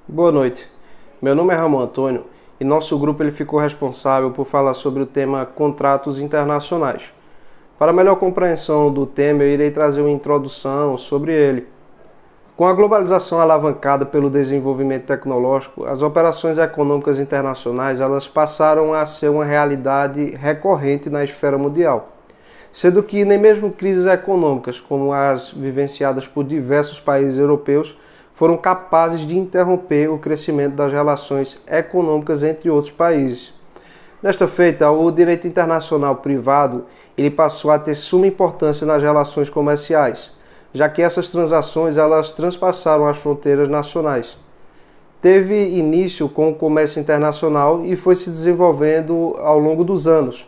Boa noite. Meu nome é Ramon Antônio e nosso grupo ele ficou responsável por falar sobre o tema contratos internacionais. Para melhor compreensão do tema, eu irei trazer uma introdução sobre ele. Com a globalização alavancada pelo desenvolvimento tecnológico, as operações econômicas internacionais elas passaram a ser uma realidade recorrente na esfera mundial, sendo que nem mesmo crises econômicas, como as vivenciadas por diversos países europeus, foram capazes de interromper o crescimento das relações econômicas entre outros países. Desta feita, o direito internacional privado ele passou a ter suma importância nas relações comerciais, já que essas transações elas transpassaram as fronteiras nacionais. Teve início com o comércio internacional e foi se desenvolvendo ao longo dos anos.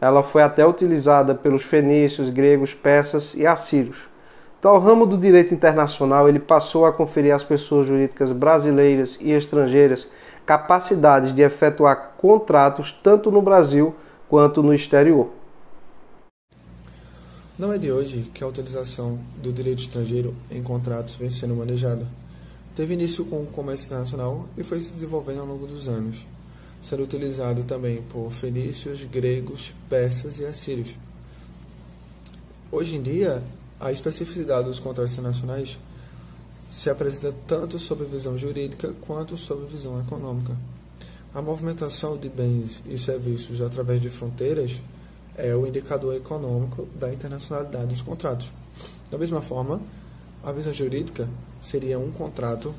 Ela foi até utilizada pelos fenícios, gregos, persas e assírios. Então, o ramo do direito internacional ele passou a conferir às pessoas jurídicas brasileiras e estrangeiras capacidades de efetuar contratos tanto no Brasil quanto no exterior. Não é de hoje que a utilização do direito estrangeiro em contratos vem sendo manejada. Teve início com o comércio internacional e foi se desenvolvendo ao longo dos anos, sendo utilizado também por fenícios, gregos, persas e assírios. Hoje em dia, a especificidade dos contratos internacionais se apresenta tanto sob a visão jurídica quanto sob a visão econômica. A movimentação de bens e serviços através de fronteiras é o indicador econômico da internacionalidade dos contratos. Da mesma forma, a visão jurídica seria um contrato,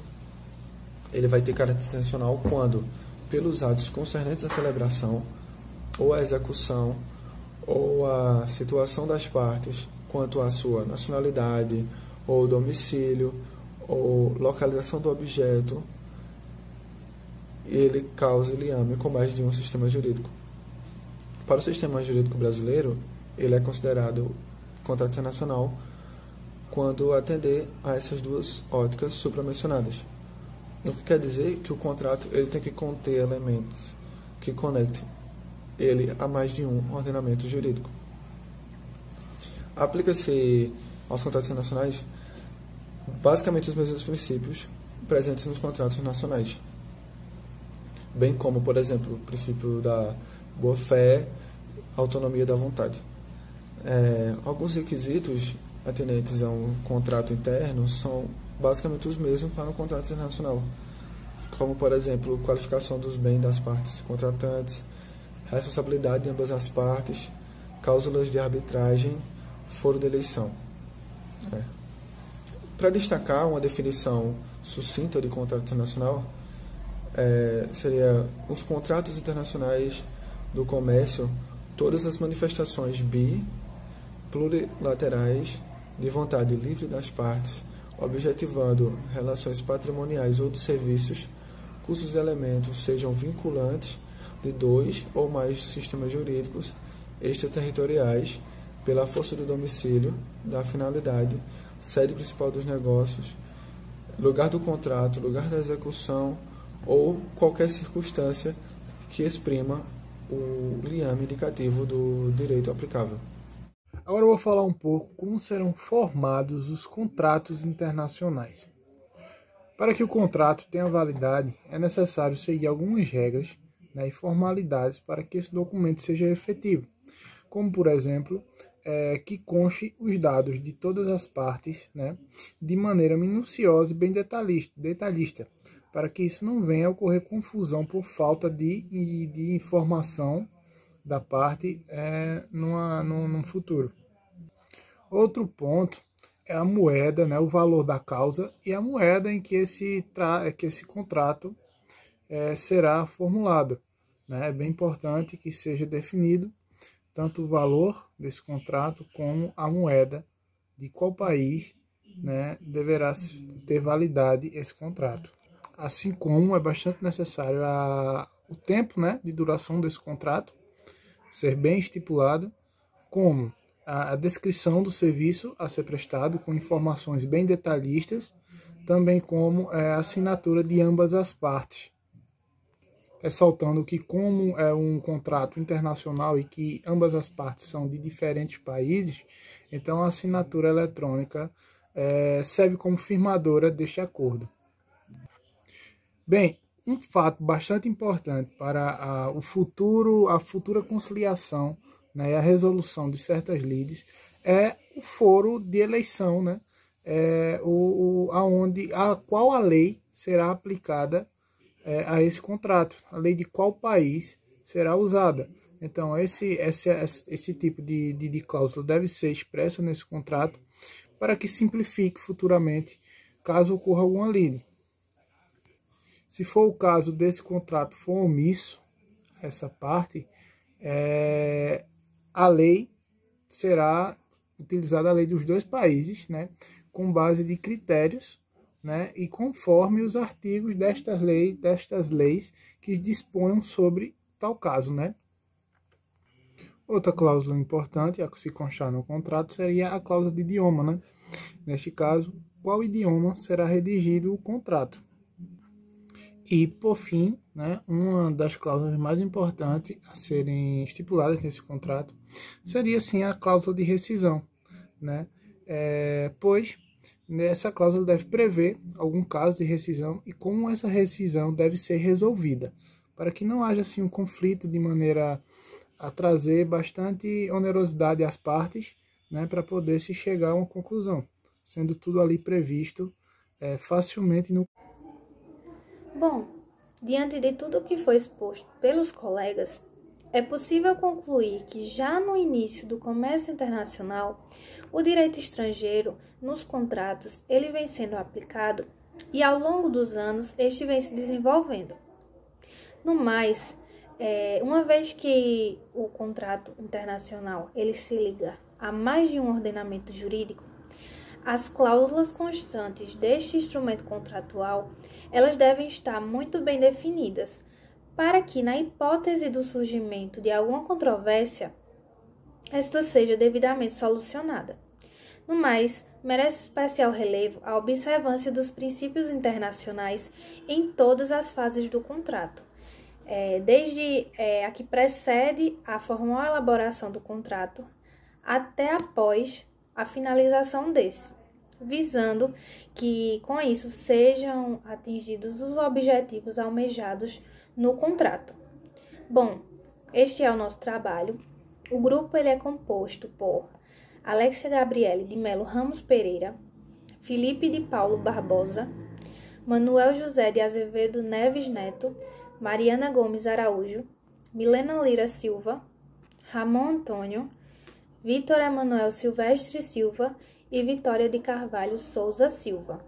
ele vai ter caráter internacional quando, pelos atos concernentes à celebração, ou à execução, ou à situação das partes, quanto à sua nacionalidade, ou domicílio, ou localização do objeto, ele causa liame com base de um sistema jurídico. Para o sistema jurídico brasileiro, ele é considerado contrato internacional quando atender a essas duas óticas supramencionadas. O que quer dizer que o contrato ele tem que conter elementos que conectem ele a mais de um ordenamento jurídico. Aplica-se aos contratos internacionais basicamente os mesmos princípios presentes nos contratos nacionais, bem como, por exemplo, o princípio da boa-fé, autonomia da vontade. Alguns requisitos atendentes a um contrato interno são basicamente os mesmos para um contrato internacional, como, por exemplo, qualificação dos bens das partes contratantes, responsabilidade de ambas as partes, cláusulas de arbitragem, foro de eleição. Para destacar uma definição sucinta de contrato internacional, seria os contratos internacionais do comércio, todas as manifestações plurilaterais de vontade livre das partes, objetivando relações patrimoniais ou de serviços, cujos elementos sejam vinculantes de dois ou mais sistemas jurídicos extraterritoriais pela força do domicílio, da finalidade, sede principal dos negócios, lugar do contrato, lugar da execução ou qualquer circunstância que exprima o liame indicativo do direito aplicável. Agora eu vou falar um pouco como serão formados os contratos internacionais. Para que o contrato tenha validade, é necessário seguir algumas regras, e formalidades para que esse documento seja efetivo, como, por exemplo, que conste os dados de todas as partes, de maneira minuciosa e bem detalhista, para que isso não venha a ocorrer confusão por falta de informação da parte no futuro. Outro ponto é a moeda, o valor da causa e a moeda em que esse contrato será formulado. É bem importante que seja definido tanto o valor desse contrato como a moeda de qual país deverá ter validade esse contrato. Assim como é bastante necessário o tempo de duração desse contrato ser bem estipulado, como a descrição do serviço a ser prestado com informações bem detalhistas, também como a assinatura de ambas as partes. Ressaltando que, como é um contrato internacional e que ambas as partes são de diferentes países, então a assinatura eletrônica serve como firmadora deste acordo. Bem, um fato bastante importante para a futura conciliação, né, e a resolução de certas lides é o foro de eleição, né, a qual a lei será aplicada a esse contrato, a lei de qual país será usada. Então, esse tipo de cláusula deve ser expressa nesse contrato para que simplifique futuramente caso ocorra alguma lide. Se for o caso desse contrato for omisso, essa parte, a lei será utilizada, a lei dos dois países, né, com base de critérios, né, e conforme os artigos destas leis que disponham sobre tal caso, né. Outra cláusula importante a se constar no contrato seria a cláusula de idioma, né. Neste caso, qual idioma será redigido o contrato. E, por fim, né, uma das cláusulas mais importantes a serem estipuladas nesse contrato seria, sim, a cláusula de rescisão, né? Pois essa cláusula deve prever algum caso de rescisão e como essa rescisão deve ser resolvida, para que não haja assim, um conflito de maneira a trazer bastante onerosidade às partes, né, para poder se chegar a uma conclusão, sendo tudo ali previsto facilmente no. Bom, diante de tudo o que foi exposto pelos colegas, é possível concluir que já no início do comércio internacional, o direito estrangeiro nos contratos ele vem sendo aplicado e ao longo dos anos este vem se desenvolvendo. No mais, uma vez que o contrato internacional ele se liga a mais de um ordenamento jurídico, as cláusulas constantes deste instrumento contratual, elas devem estar muito bem definidas, para que, na hipótese do surgimento de alguma controvérsia, esta seja devidamente solucionada. No mais, merece especial relevo a observância dos princípios internacionais em todas as fases do contrato, desde a que precede a formal elaboração do contrato até após a finalização desse, visando que com isso sejam atingidos os objetivos almejados no contrato. Bom, este é o nosso trabalho. O grupo ele é composto por Alexia Gabriele de Melo Ramos Pereira, Felipe de Paulo Barbosa, Manuel José de Azevedo Neves Neto, Mariana Gomes Araújo, Milena Lira Silva, Ramon Antônio, Vitor Emanuel Silvestre Silva e Vitória de Carvalho Souza Silva.